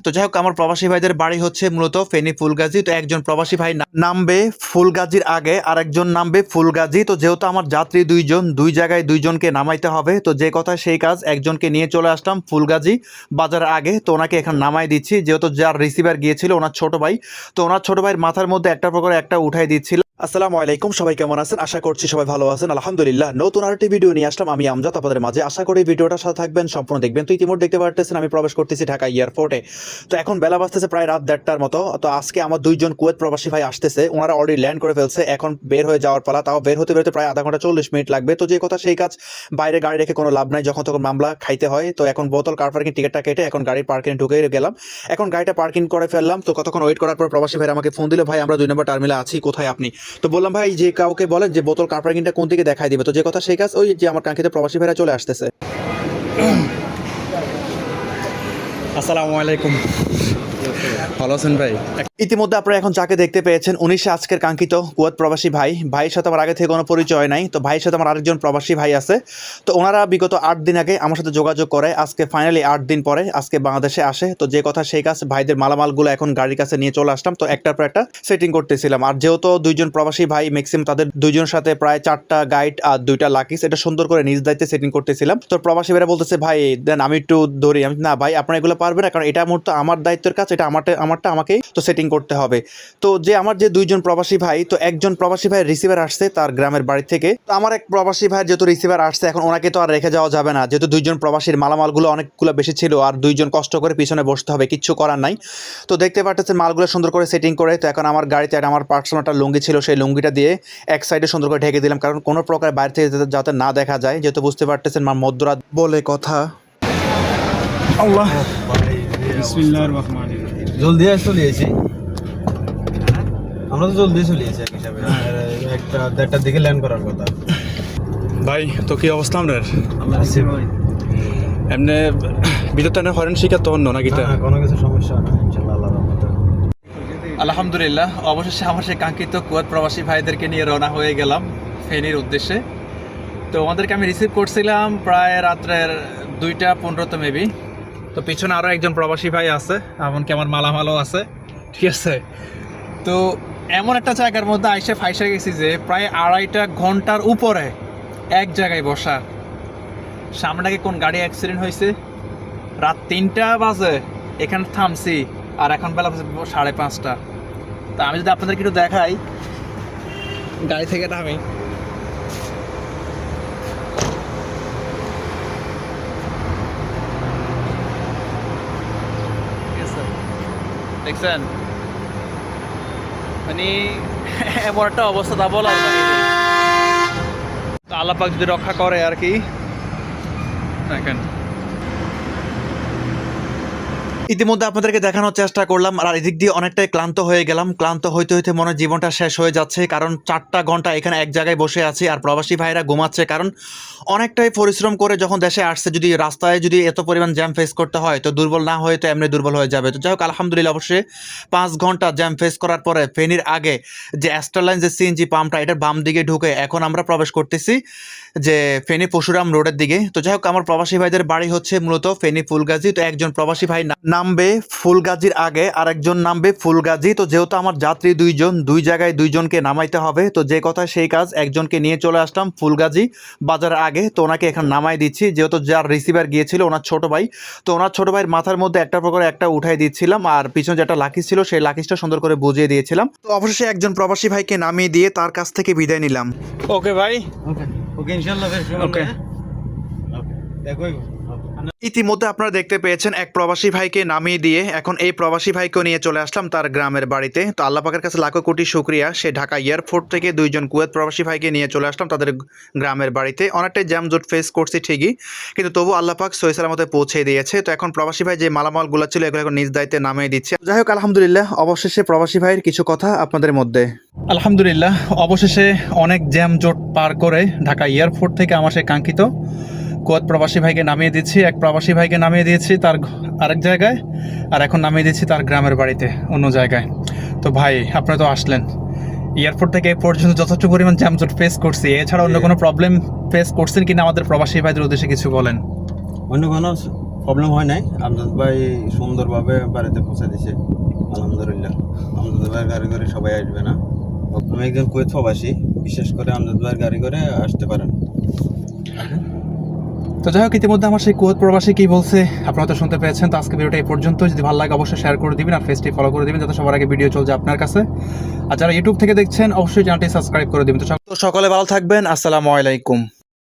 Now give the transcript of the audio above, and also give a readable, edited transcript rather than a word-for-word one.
তো যাই হোক, আমার প্রবাসী ভাইদের বাড়ি হচ্ছে মূলত ফেনী ফুলগাজী। তো একজন প্রবাসী ভাই নামবে ফুলগাজীর আগে, আর একজন নামবে ফুলগাজী। তো যেহেতু আমার যাত্রী দুইজন, দুই জায়গায় দুইজনকে নামাইতে হবে, তো যে কথা সেই কাজ, একজনকে নিয়ে চলে আসলাম ফুলগাজী বাজারের আগে। তো ওনাকে এখানে নামাই দিচ্ছি, যেহেতু যার রিসিভার গিয়েছিল ওনার ছোট ভাই, তো ওনার ছোট ভাইয়ের মাথার মধ্যে একটা প্রকারে একটা উঠাই দিচ্ছিল। আসসালামু আলাইকুম, সবাই কেমন আছেন? আশা করছি সবাই ভালো আছেন, আলহামদুলিল্লাহ। নতুন আরেকটি ভিডিও নিয়ে আসলাম আমি আমজাদ আপনাদের মাঝে। আশা করি ভিডিওটার সাথে থাকবেন, সম্পূর্ণ দেখবেন। তো ইতিমধ্যে দেখতে পারতেছেন আমি প্রবেশ করতেছি ঢাকা এয়ারপোর্টে। তো এখন বেলা বাজতেছে প্রায় রাত 1:30টার মতো। তো আজকে আমার দুইজন কুয়েত প্রবাসী ভাই আসতেছে, ওনারা অলরেডি ল্যান্ড করে ফেলছে, এখন বের হয়ে যাওয়ার পালা। তাও বের হতে বেরোতে প্রায় আধা ঘন্টা 40 মিনিট লাগবে। তো যে কথা সেই কাজ, বাইরে গাড়ি রেখে কোনো লাভ নাই, যখন তখন মামলা খাইতে হয়। তো এখন বোতল কার পার্কিং টিকিটটা কেটে এখন গাড়ির পার্কিং ঢুকে গেলাম। এখন গাড়িটা পার্কিং করে ফেললাম। তো কতক্ষণ ওয়েট করার পর প্রবাসী ভাই আমাকে ফোন দিল, ভাই আমরা 2 নম্বর টার্মিনালে আছি, কোথায় আপনি? তো বললাম ভাই যে কাউকে বলেন যে বোতল কার পার্কিংটা কোন দিকে দেখাই দিবে। তো যে কথা সেই কাজ, ওই যে আমার কাঙ্ক্ষিত প্রবাসী ভাইরা চলে আসতেছে। আসসালামু আলাইকুম, ভালো আছেন ভাই? ইতিমধ্যে আপনারা এখন যাকে দেখতে পেয়েছেন উনি আজকের কাঙ্ক্ষিত কুয়েত প্রবাসী ভাই। ভাইয়ের সাথে আমার আগে থেকে কোনো পরিচয় নাই। তো ভাইয়ের সাথে আমার আরেকজন প্রবাসী ভাই আছে। তো ওনারা বিগত 8 দিন আগে আমার সাথে যোগাযোগ করে আজকে ফাইনালি 8 দিন পরে আজকে বাংলাদেশে আসে। তো যে কথা সেই কাজ, ভাইদের মালামালগুলো এখন গাড়ির কাছে নিয়ে চলে আসলাম। তো একটার পর একটা সেটিং করতেছিলাম। আর যেহেতু দুইজন প্রবাসী ভাই, ম্যাক্সিমাম তাদের দুইজনের সাথে প্রায় 4টা গাইড আর 2টা লাকিস, এটা সুন্দর করে নিজ দায়িত্বে সেটিং করতেছিলাম। তো প্রবাসী ভাইরা বলতেছে ভাই দেন আমি একটু ধরি। আমি না ভাই, আপনারা এগুলো পারবেন না, কারণ এটা মুহূর্তে আমার দায়িত্বের কাজ, এটা আমারটা আমাকেই তো সেটিং করতে হবে। তো যে আমার যে দুইজন প্রবাসী ভাই, তো একজন প্রবাসী ভাইয়ের রিসিভার আসছে তার গ্রামের বাড়ি থেকে। তো আমার এক প্রবাসী ভাইয়ের যেহেতু রিসিভার আসছে, এখন ওনাকে তো আর রেখে যাওয়া যাবে না, যেহেতু দুইজন প্রবাসীর মালামালগুলো অনেকগুলো বেশি ছিল, আর দুইজন কষ্ট করে পিছনে বসতে হবে, কিচ্ছু করার নাই। তো দেখতে পাচ্ছেন মালগুলো সুন্দর করে সেটিং করে। তো এখন আমার গাড়িতে আমার পার্সোনাল একটা লুঙ্গি ছিল, সেই লুঙ্গিটা দিয়ে এক সাইডে সুন্দর করে ঢেকে দিলাম, কারণ কোনো প্রকার বাইরে থেকে যাতে না দেখা যায়, যেহেতু বুঝতে পারতেছেন মধ্যরাত বলে কথা। আল্লাহ, বিসমিল্লাহির রহমানির রহিম। জলদি চলে এসেছি, আমরা তো জলদি চলে এসেছি এক হিসাবে। 1:30টার দিকে ল্যান্ড করার কথা। ভাই তো কি অবস্থা আপনার? আছি ভাই, এমনি বিদ্যুৎ হরেন শিকার তো অন্য নাকি? কোনো কিছু সমস্যা না ইনশাআল্লাহ, আল্লাহর রহমতে। আলহামদুলিল্লাহ, অবশেষে আমার সেই কাঙ্ক্ষিত কুয়েত প্রবাসী ভাইদেরকে নিয়ে রওনা হয়ে গেলাম ফেনীর উদ্দেশ্যে। তো ওদেরকে আমি রিসিভ করছিলাম প্রায় রাত্রের 2:15 মেবি। তো পিছনে আরও একজন প্রবাসী ভাই আছে, এমনকি আমার মালামালও আছে, ঠিক আছে। তো এমন একটা জায়গার মধ্যে আইসে ফাইসে গেছি যে প্রায় 2.5 ঘন্টার উপরে এক জায়গায় বসা। সামনে নাকি কোন গাড়ি অ্যাক্সিডেন্ট হয়েছে, রাত 3টা বাজে এখানে থামছি, আর এখন বেলা 5:30। তা আমি যদি আপনাদেরকে একটু দেখাই, গাড়ি থেকে নামি, দেখছেন মানে এমন একটা অবস্থা, তা বলার বাইরে। তো আল্লাহ পাক যদি রক্ষা করে আর কি। দেখেন ইতিমধ্যে আপনাদেরকে দেখানোর চেষ্টা করলাম, আর এদিক দিয়ে অনেকটাই ক্লান্ত হয়ে গেলাম। ক্লান্ত হইতে হইতে মনে জীবনটা শেষ হয়ে যাচ্ছে, কারণ 4টা ঘন্টা এখানে এক জায়গায় বসে আছি, আর প্রবাসী ভাইরা ঘুমাচ্ছে, কারণ অনেকটাই পরিশ্রম করে যখন দেশে আসছে, যদি রাস্তায় যদি এত পরিমাণ জ্যাম ফেস করতে হয়, তো দুর্বল না হয়ে তো এমনি দুর্বল হয়ে যাবে। তো যাই হোক আলহামদুলিল্লাহ, অবশ্যই 5 ঘন্টা জ্যাম ফেস করার পরে ফেনীর আগে যে অ্যাস্টারলাইন যে সিএনজি পাম্পটা, এটার বাম দিকে ঢুকে এখন আমরা প্রবেশ করতেছি যে ফেনী পরশুরাম রোডের দিকে। তো যাই হোক, আমার প্রবাসী ভাইদের বাড়ি হচ্ছে মূলত ফেনী ফুলগাজী। তো একজন প্রবাসী ভাই নামবে ফুলগাজীর আগে, আর একজন নামবে ফুলগাজী। তো যেহেতু আমার যাত্রী দুইজন, দুই জায়গায় দুইজনকে নামাইতে হবে, তো যে কথা সেই কাজ, একজনকে নিয়ে চলে আসলাম ফুলগাজী বাজারের আগে। তো ওনাকে এখানে নামাই দিচ্ছি, যেহেতু যার রিসিভার গিয়েছিল ওনার ছোট ভাই, তো ওনার ছোট ভাইয়ের মাথার মধ্যে একটা প্রকারে একটা উঠাই দিচ্ছিলাম, আর পিছনে যেটা লাকিস ছিল সেই লাকিসটা সুন্দর করে বুঝিয়ে দিয়েছিলাম। তো অবশেষে একজন প্রবাসী ভাইকে নামিয়ে দিয়ে তার কাছ থেকে বিদায় নিলাম। ওকে ভাই, ওকে ওকে ইনশাআল্লাহ ভাই, ওকে। দেখো ইতিমধ্যে আপনারা দেখতে পেয়েছেন এক প্রবাসী ভাইকে নামিয়ে দিয়ে এখন এই প্রবাসী ভাইকেও নিয়ে চলে আসলাম তার গ্রামের বাড়িতে। তো আল্লাহ পাকের কাছে লাখো কোটি শুকরিয়া, সে ঢাকা এয়ারপোর্ট থেকে দুইজন কুয়েত প্রবাসী ভাইকে নিয়ে চলে আসলাম তাদের গ্রামের বাড়িতে। অনেকটাই জ্যামজট ফেস করছি ঠিকই, কিন্তু তবু আল্লাহ পাক সহি সালামতে পৌঁছে দিয়েছে। তো এখন প্রবাসী ভাই যে মালামালগুলো ছিল এগুলো এখন নিজ দায়িত্বে নামিয়ে দিচ্ছে। যাই হোক আলহামদুলিল্লাহ, অবশেষে প্রবাসী ভাইয়ের কিছু কথা আপনাদের মধ্যে। আলহামদুলিল্লাহ, অবশেষে অনেক জ্যামজট পার করে ঢাকা এয়ারপোর্ট থেকে আমার সেই কাঙ্ক্ষিত কুয়েত প্রবাসী ভাইকে নামিয়ে দিচ্ছি। এক প্রবাসী ভাইকে নামিয়ে দিয়েছি তার আরেক জায়গায়, আর এখন নামিয়ে দিচ্ছি তার গ্রামের বাড়িতে অন্য জায়গায়। তো ভাই আপনারা তো আসলেন এয়ারপোর্ট থেকে এই পর্যন্ত, যথেষ্ট পরিমাণ জ্যামজট ফেস করছি, এছাড়া অন্য কোনো প্রবলেম ফেস করছেন কিনা আমাদের প্রবাসী ভাইদের উদ্দেশ্যে কিছু বলেন। অন্য কোনো প্রবলেম হয় নাই। আমজাদ ভাই সুন্দরভাবে বাড়িতে পৌঁছে দিছে, আলহামদুলিল্লাহ। আমজাদ ভাইয়ের গাড়ি করে সবাই আসবে না। আমি একজন কুয়েত প্রবাসী, বিশেষ করে আমজাদ ভাইয়ের গাড়ি করে আসতে পারেন। তো যাই হোক, ইতিমধ্যে আমার সেই কুয়েত প্রবাসী কি বলছে আপনারা তো শুনতে পেয়েছেন। তো আজকে ভিডিওটা এই পর্যন্ত। যদি ভালো লাগে অবশ্যই শেয়ার করে দিবেন আর পেজটি ফলো করে দিবেন, যাতে সবার আগে ভিডিও চলে যায় আপনার কাছে। আর যারা ইউটিউব থেকে দেখছেন অবশ্যই চ্যানেলটি সাবস্ক্রাইব করে দিবেন। তো সকলে ভালো থাকবেন। আসসালামু আলাইকুম।